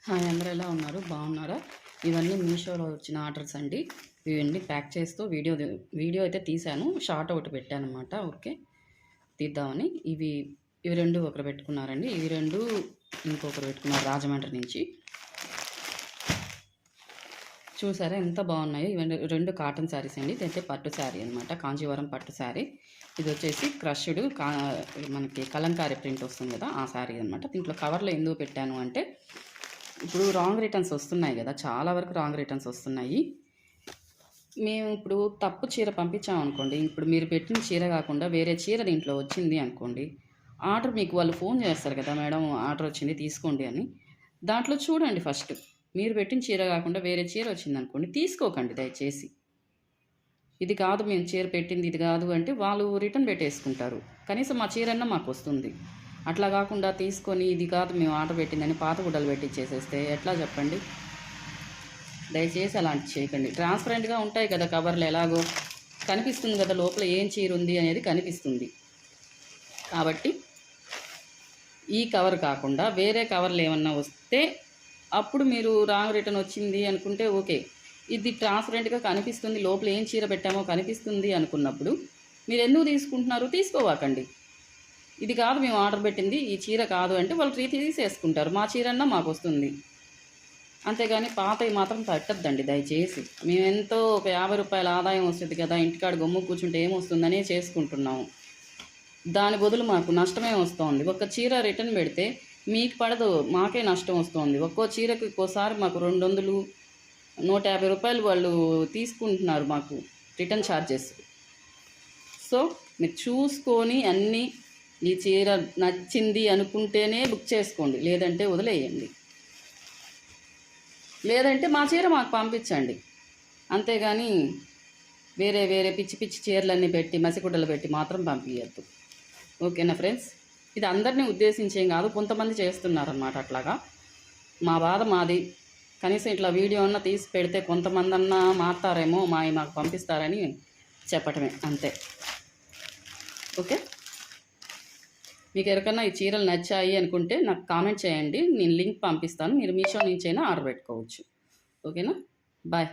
Hi, అందరూ ఎలా ఉన్నారు? బాగున్నారా? ఇవన్నీ మీషోలో వచ్చిన ఆర్డర్స్ అండి. ఇవన్నీ ప్యాక్ చేస్తూ వీడియో అయితే తీశాను. షార్ట్ ఒకటి పెట్టాను అనమాట. ఓకే, తీద్దామని. ఇవి రెండు ఒకరు పెట్టుకున్నారండి. ఇవి రెండు ఇంకొకరు పెట్టుకున్నారు రాజమండ్రి నుంచి. చూసారా ఎంత బాగున్నాయో? ఇవన్నీ రెండు కాటన్ శారీస్ అండి. ఇదైతే పట్టు శారీ అనమాట, కాంజీవరం పట్టు శారీ. ఇది వచ్చేసి క్రష్డ్ మనకి కలంకారీ ప్రింట్ వస్తుంది కదా, ఆ శారీ అనమాట. దీంట్లో కవర్లో ఎందుకు పెట్టాను అంటే, ఇప్పుడు రాంగ్ రిటర్న్స్ వస్తున్నాయి కదా, చాలా వరకు రాంగ్ రిటర్న్స్ వస్తున్నాయి. మేము ఇప్పుడు తప్పు చీర పంపించామనుకోండి, ఇప్పుడు మీరు పెట్టిన చీర కాకుండా వేరే చీర దీంట్లో వచ్చింది అనుకోండి, ఆర్డర్ మీకు వాళ్ళు ఫోన్ చేస్తారు కదా, మేడం ఆర్డర్ వచ్చింది తీసుకోండి అని. దాంట్లో చూడండి ఫస్ట్, మీరు పెట్టిన చీర కాకుండా వేరే చీర వచ్చింది అనుకోండి, తీసుకోకండి దయచేసి. ఇది కాదు మేము చీర పెట్టింది, ఇది కాదు అంటే వాళ్ళు రిటర్న్ పెట్టేసుకుంటారు. కనీసం మా చీరన్నా మాకు వస్తుంది. అట్లా కాకుండా తీసుకొని ఇది కాదు మేము ఆర్డర్ పెట్టిందని పాత గుడ్డలు పెట్టించేసేస్తే ఎట్లా చెప్పండి? దయచేసి అలాంటి చేయకండి. ట్రాన్స్పరెంట్గా ఉంటాయి కదా కవర్లు, ఎలాగో కనిపిస్తుంది కదా లోపల ఏం చీర ఉంది అనేది కనిపిస్తుంది. కాబట్టి ఈ కవర్ కాకుండా వేరే కవర్లు ఏమన్నా వస్తే అప్పుడు మీరు రాంగ్ రిటర్న్ వచ్చింది అనుకుంటే ఓకే. ఇది ట్రాన్స్పరెంట్గా కనిపిస్తుంది, లోపల ఏం చీర పెట్టామో కనిపిస్తుంది అనుకున్నప్పుడు మీరు ఎందుకు తీసుకుంటున్నారు? తీసుకోవాకండి. ఇది కాదు మేము ఆర్డర్ పెట్టింది, ఈ చీర కాదు అంటే వాళ్ళు తీసేసుకుంటారు. మా చీరన్నా మాకు వస్తుంది. అంతేగాని పాతవి మాత్రం పెట్టద్దండి దయచేసి. మేము ఎంతో ఒక 50 రూపాయల ఆదాయం వస్తుంది కదా, ఇంటికాడ గమ్ము కూర్చుంటే ఏమొస్తుందనే చేసుకుంటున్నాము. దాని బదులు మాకు నష్టమే వస్తుంది. ఒక చీర రిటర్న్ పెడితే మీకు పడదు, మాకే నష్టం వస్తుంది. ఒక్కో చీరకు ఒక్కోసారి మాకు 200, 150 రూపాయలు వాళ్ళు తీసుకుంటున్నారు మాకు రిటర్న్ ఛార్జెస్. సో మీరు చూసుకొని అన్నీ, ఈ చీర నచ్చింది అనుకుంటేనే బుక్ చేసుకోండి, లేదంటే వదిలేయండి. లేదంటే మా చీర మాకు పంపించండి. అంతేగాని వేరే వేరే పిచ్చి పిచ్చి చీరలన్నీ పెట్టి మసిగుడ్డలు పెట్టి మాత్రం పంపించద్దు. ఓకేనా ఫ్రెండ్స్? ఇది అందరినీ ఉద్దేశించేం కాదు, కొంతమంది చేస్తున్నారన్నమాట అట్లాగా. మా బాధ మాది. కనీసం ఇట్లా వీడియో అన్నా తీసి పెడితే కొంతమంది అన్నా మారుతారేమో, మాకు పంపిస్తారని చెప్పటమే, అంతే. ఓకే, మీకు ఎవరికన్నా ఈ చీరలు నచ్చాయి అనుకుంటే నాకు కామెంట్ చేయండి, నేను లింక్ పంపిస్తాను. మీరు మీషో నుంచైనా ఆర్డర్ పెట్టుకోవచ్చు. ఓకేనా? బాయ్.